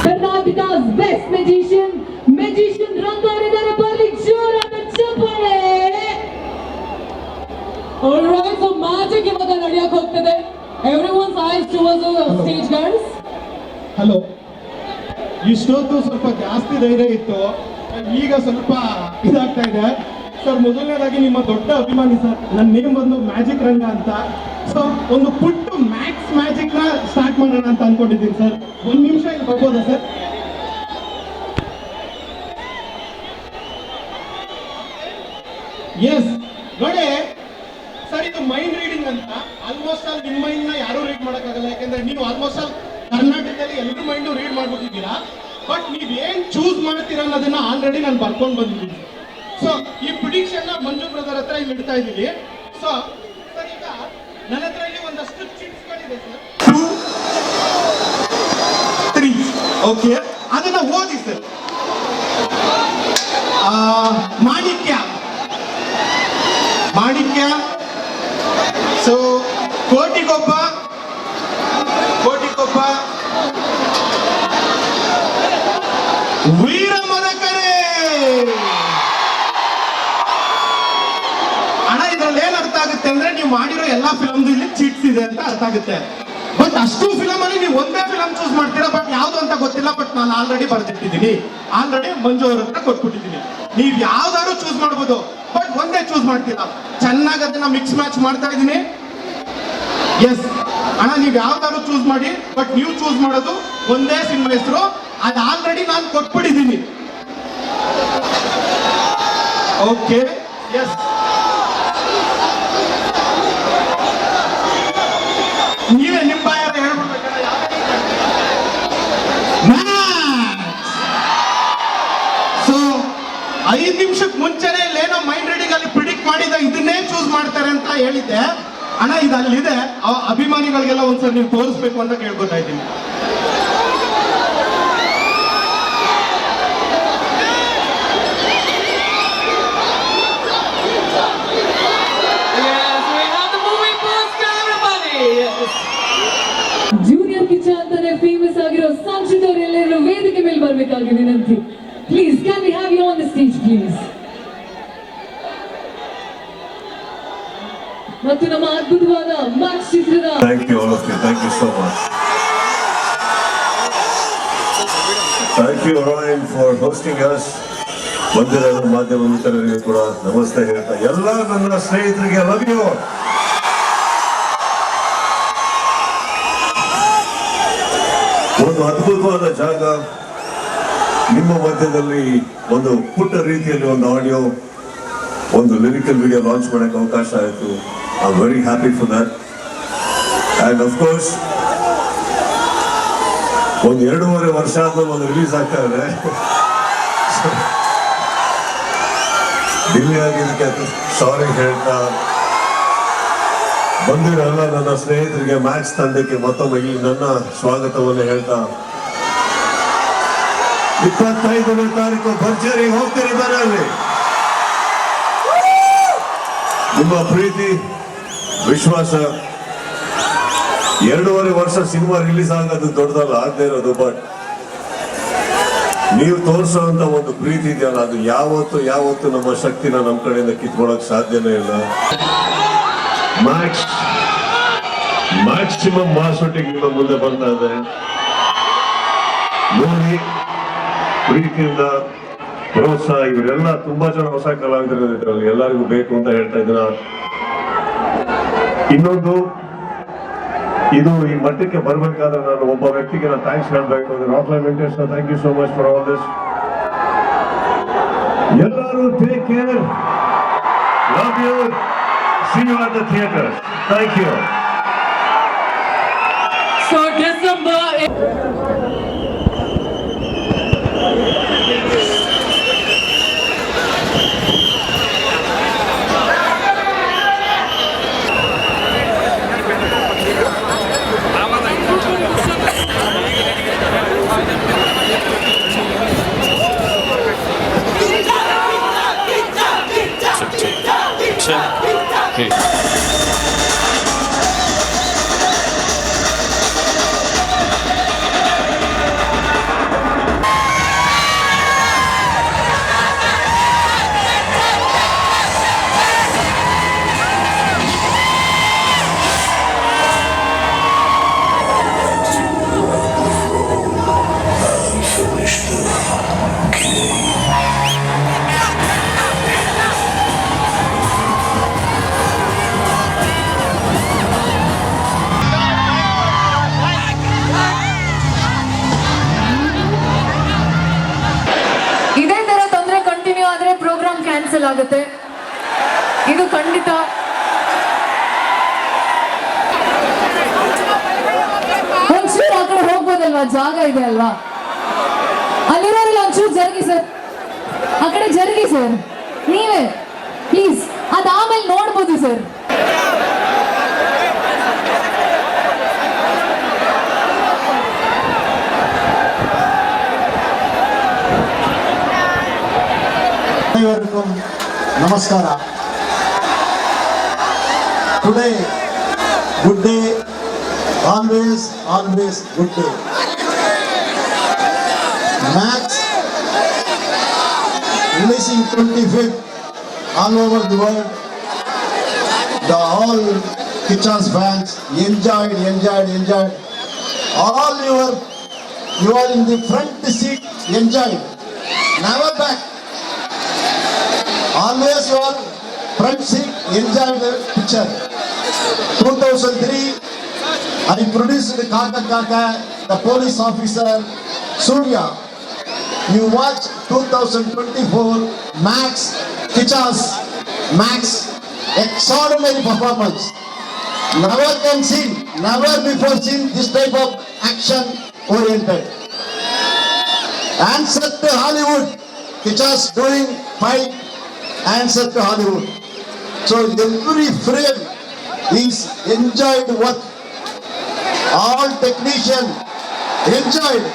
Karnataka's best magician Rangaridhara Parli Jorana Chappale. Alright, so magic ivaga nadiyak hogtide. Everyone's eyes towards the stage, guys. Hello, ಇಷ್ಟೊತ್ತು ಸ್ವಲ್ಪ ಜಾಸ್ತಿ ಧೈರ್ಯ ಇತ್ತು, ಈಗ ಸ್ವಲ್ಪ ಇದಾಗ್ತಾ ಇದೆ ಸರ್. ಮೊದಲನೇದಾಗಿ ನಿಮ್ಮ ದೊಡ್ಡ ಅಭಿಮಾನಿ ಸರ್. ನನ್ನ ನೇಮ್ ಬಂದು ಮ್ಯಾಜಿಕ್ ರಂಗ ಅಂತ. ಸೊ ಒಂದು ಪುಟ್ಟ ಮ್ಯಾಜಿಕ್ ನ ಸ್ಟಾರ್ಟ್ ಮಾಡೋಣ ಅಂತ ಅನ್ಕೊಂಡಿದ್ದೀನಿ ಸರ್. ಒಂದು ನಿಮಿಷ ಇಲ್ಲಿ ಬರ್ಬೋದಾ ಸರ್? ಎಸ್ ನೋಡಿ ಸರ್, ಇದು ಮೈಂಡ್ ರೀಡಿಂಗ್ ಅಂತ. ಆಲ್ಮೋಸ್ಟ್ ಆಲ್ ನಿಮ್ಮ ಮೈಂಡ್ ನ ಯಾರು ರೀಡ್ ಮಾಡೋಕ್ಕಾಗಲ್ಲ, ಯಾಕಂದ್ರೆ ನೀವು ಆಲ್ಮೋಸ್ಟ್ ಆಲ್ ಕರ್ನಾಟಕದಲ್ಲಿ ಎಲ್ಲರೂ ಮೈಂಡು ರೀಡ್ ಮಾಡ್ಬಿಟ್ಟಿದ್ದೀರಾ. ಬಟ್ ನೀವ್ ಏನ್ ಚೂಸ್ ಮಾಡ್ತೀರಾ ಅನ್ನೋದನ್ನ ಆಲ್ರೆಡಿ ನಾನು ಬರ್ಕೊಂಡು ಬಂದಿದ್ದೀನಿ. ಸೊ ಈ ಪ್ರಿಡಿಕ್ಷನ್ ಮಂಜು ಬ್ರದರ್ ಹತ್ರ ಇಲ್ಲಿ ಇಡ್ತಾ ಇದ್ದೀವಿ. ಸೊ ಸರ್, ಈಗ ನನ್ನ ಹತ್ರ ಇಲ್ಲಿ ಒಂದಷ್ಟು ಚಿಟ್ಸ್ಗಳಿದೆ ಸರ್. 2, 3 ಓಕೆ, ಅದನ್ನ ಓದಿ ಸರ್. ಮಾಣಿಕ್ಯ, ಸೊ ಕೋಟಿಗೊಬ್ಬ, ವೀರ ಮದಕರೆ. ಅಣ್ಣ, ಇದ್ರಲ್ಲಿ ಏನ್ ಅರ್ಥ ಆಗುತ್ತೆ ಅಂದ್ರೆ ನೀವು ಮಾಡಿರೋ ಎಲ್ಲಾ ಫಿಲಮ್ದು ಇಲ್ಲಿ ಚೀಟ್ಸ್ ಇದೆ ಅಂತ ಅರ್ಥ ಆಗುತ್ತೆ. ಬಟ್ ಅಷ್ಟು ಫಿಲಮ್ ಅಲ್ಲಿ ನೀವು ಒಂದೇ ಫಿಲಮ್ ಚೂಸ್ ಮಾಡ್ತೀರಾ, ಬಟ್ ಯಾವ್ದು ಅಂತ ಗೊತ್ತಿಲ್ಲ. ಬಟ್ ನಾನು ಆಲ್ರೆಡಿ ಬರ್ದಿಟ್ಟಿದ್ದೀನಿ, ಆಲ್ರೆಡಿ ಮಂಜು ಅವ್ರ ಹತ್ರ ಕೊಟ್ಬಿಟ್ಟಿದ್ದೀನಿ. ನೀವ್ ಯಾವ್ದಾದ್ರು ಚೂಸ್ ಮಾಡ್ಬೋದು, ಬಟ್ ಒಂದೇ ಚೂಸ್ ಮಾಡ್ತೀರಾ. ಚೆನ್ನಾಗಿ ಅದನ್ನ ಮಿಕ್ಸ್ ಮ್ಯಾಚ್ ಮಾಡ್ತಾ ಇದ್ದೀನಿ. ಎಸ್ ಅಣ್ಣ, ನೀವ್ ಯಾವ್ದಾದ್ರು ಚೂಸ್ ಮಾಡಿ, ಬಟ್ ನೀವು ಚೂಸ್ ಮಾಡೋದು ಒಂದೇ ಸಿನಿಮಾ ಹೆಸರು. ಅದು ಆಲ್ರೆಡಿ ನಾನು ಕೊಟ್ಬಿಟ್ಟಿದ್ದೀನಿ. ಓಕೆ, ಎಸ್, ನೀವೇ ನಿಮ್ಮ ಬಾಯಾರ ಹೇಳ್ಬಿಡ್ಬೇಕಲ್ಲ. ಸೊ 5 ನಿಮಿಷಕ್ಕೆ ಮುಂಚೆನೆ ಇಲ್ಲೇನೋ ಮೈಂಡ್ ರೀಡಿಂಗ್ ಅಲ್ಲಿ ಪ್ರಿಡಿಕ್ಟ್ ಮಾಡಿದ ಇದನ್ನೇ ಚೂಸ್ ಮಾಡ್ತಾರೆ ಅಂತ ಹೇಳಿದ್ದೆ. ಅಣ್ಣ, ಇದು ಅಲ್ಲಿದೆ, ಅಭಿಮಾನಿಗಳಿಗೆಲ್ಲ ಒಂದ್ಸರಿ ನೀವು ತೋರಿಸ್ಬೇಕು ಅಂತ ಕೇಳ್ಕೊತಾ ಇದ್ದೀನಿ. ಜೂನಿಯರ್ ಕಿಚ್ಚ ಅಂತಾನೆ ಫೇಮಸ್ ಆಗಿರೋ ಸಾಕ್ಷಿತ್ ಅವರೆಲ್ಲರೂ ವೇದಿಕೆ ಮೇಲೆ ಬರಬೇಕಾಗಿ ವಿನಂತಿ. Please, can we have you on the stage please. ಮತ್ತು ನಮ್ಮ ಅದ್ಭುತವಾದ ಮ್ಯಾಕ್ಸ್ ಚಿತ್ರದ thank you all of you, thank you so much. Thank you Ryan for hosting us. ಬಂದಿರೋ ಮಾಧ್ಯಮ ಮಿತ್ರರಿಗೆ ಕೂಡ ನಮಸ್ತೆ ಹೇಳ್ತಾ, ಎಲ್ಲ ನನ್ನ ಸ್ನೇಹಿತರಿಗೆ ಲವ್ ಯು. ಒಂದು ಅದ್ಭುತವಾದ ಜಾಗ, ನಿಮ್ಮ ಮಧ್ಯದಲ್ಲಿ ಒಂದು ಪುಟ್ಟ ರೀತಿಯಲ್ಲಿ ಒಂದು ಆಡಿಯೋ, ಒಂದು ಲಿರಿಕಲ್ ವಿಡಿಯೋ ಲಾಂಚ್ ಮಾಡಕ್ಕೆ ಅವಕಾಶ ಆಯಿತು. I am very happy for that. And of course ಒಂದು 2.5 ವರ್ಷ ಆದ್ಮೇಲೆ ಒಂದು ರಿಲೀಸ್ ಆಗ್ತಾ ಇದೆ. ಡಿಲೇ ಆಗಿದ್ದಕ್ಕೆ ಸಾರಿ ಹೇಳ್ತಾ, ಬಂದಿರಲ್ಲ ನನ್ನ ಸ್ನೇಹಿತರಿಗೆ, ಮ್ಯಾಚ್ ತಂಡಕ್ಕೆ ಮತ್ತೊಮ್ಮೆ ಇಲ್ಲಿ ನನ್ನ ಸ್ವಾಗತವನ್ನು ಹೇಳ್ತಾ, 25ನೇ ತಾರೀಕು ಭರ್ಜರಿ ಹೋಗ್ತಿದ್ದಾರೆ ಅಲ್ಲಿ. ನಿಮ್ಮ ಪ್ರೀತಿ, ವಿಶ್ವಾಸ, 2.5 ವರ್ಷ ಸಿನಿಮಾ ರಿಲೀಸ್ ಆಗೋದು ದೊಡ್ಡದಲ್ಲ, ಆಗದೆ ಇರೋದು. ಬಟ್ ನೀವು ತೋರಿಸುವಂತ ಒಂದು ಪ್ರೀತಿ ಇದೆಯಲ್ಲ, ಅದು ಯಾವತ್ತು ನಮ್ಮ ಶಕ್ತಿನ ನಮ್ಮ ಕಡೆಯಿಂದ ಕಿತ್ಕೊಳ್ಳೋಕೆ ಸಾಧ್ಯನೇ ಇಲ್ಲ. ಮ್ಯಾಕ್ಸಿಮಮ್ ಮಾಸ್ ಒಟ್ಟಿಗೆ ನಿಮ್ಮ ಮುಂದೆ ಬರ್ತಾ ಇದೆ. ನೋಡಿ, ಪ್ರೀತಿಯಿಂದ ಪ್ರೋತ್ಸಾಹ, ಇವರೆಲ್ಲ ತುಂಬಾ ಜನ ಹೊಸ ಕಲಾವಿದರು ಇದ್ರಲ್ಲಿ, ಎಲ್ಲರಿಗೂ ಬೇಕು ಅಂತ ಹೇಳ್ತಾ ಇದ್ದೀನ. ಇನ್ನೊಂದು, ಇದು ಈ ಮಟ್ಟಕ್ಕೆ ಬರ್ಬೇಕಾದ್ರೆ ನಾನು ಒಬ್ಬ ವ್ಯಕ್ತಿಗೆ ನಾನು ಥ್ಯಾಂಕ್ಸ್ ಹೇಳ್ಬೇಕು. Rockline Venkatesh, thank you so much for all this. ಎಲ್ಲರೂ take care, love you, see you at the theatre. Thank you. So December ಇದೇ ತರ ತೊಂದರೆ ಕಂಟಿನ್ಯೂ ಆದ್ರೆ ಪ್ರೋಗ್ರಾಮ್ ಕ್ಯಾನ್ಸಲ್ ಆಗುತ್ತೆ, ಇದು ಖಂಡಿತ. ಒಂಚೂರು ಆ ಕಡೆ ಹೋಗ್ಬೋದಲ್ವಾ, ಜಾಗ ಇದೆ ಅಲ್ವಾ? ಅಲ್ಲಿರೋರೆಲ್ಲ ಒಂಚೂರು ಜರುಗಿ ಸರ್, ಆ ಕಡೆ ಜರುಗಿ ಸರ್, ನೀವೇ ಪ್ಲೀಸ್. ಅದಾದ್ಮೇಲೆ ನೋಡ್ಬೋದು ಸರ್. ಎಲ್ಲರಿಗೂ ನಮಸ್ಕಾರ. Today good day, always good day. Max releasing 25th all over the world. The all Kichas fans enjoyed. All you are in the front seat, enjoyed. Never back. Always your front seat, enjoy the picture. 2003, I produced Kaka, the police officer, Surya. You watch 2024, Max, Kichas, Max, extraordinary performance. Never before seen this type of action oriented. Answer to Hollywood, Kichas doing fight. Answer to Hollywood. So every frame is enjoyed work. All technicians enjoyed.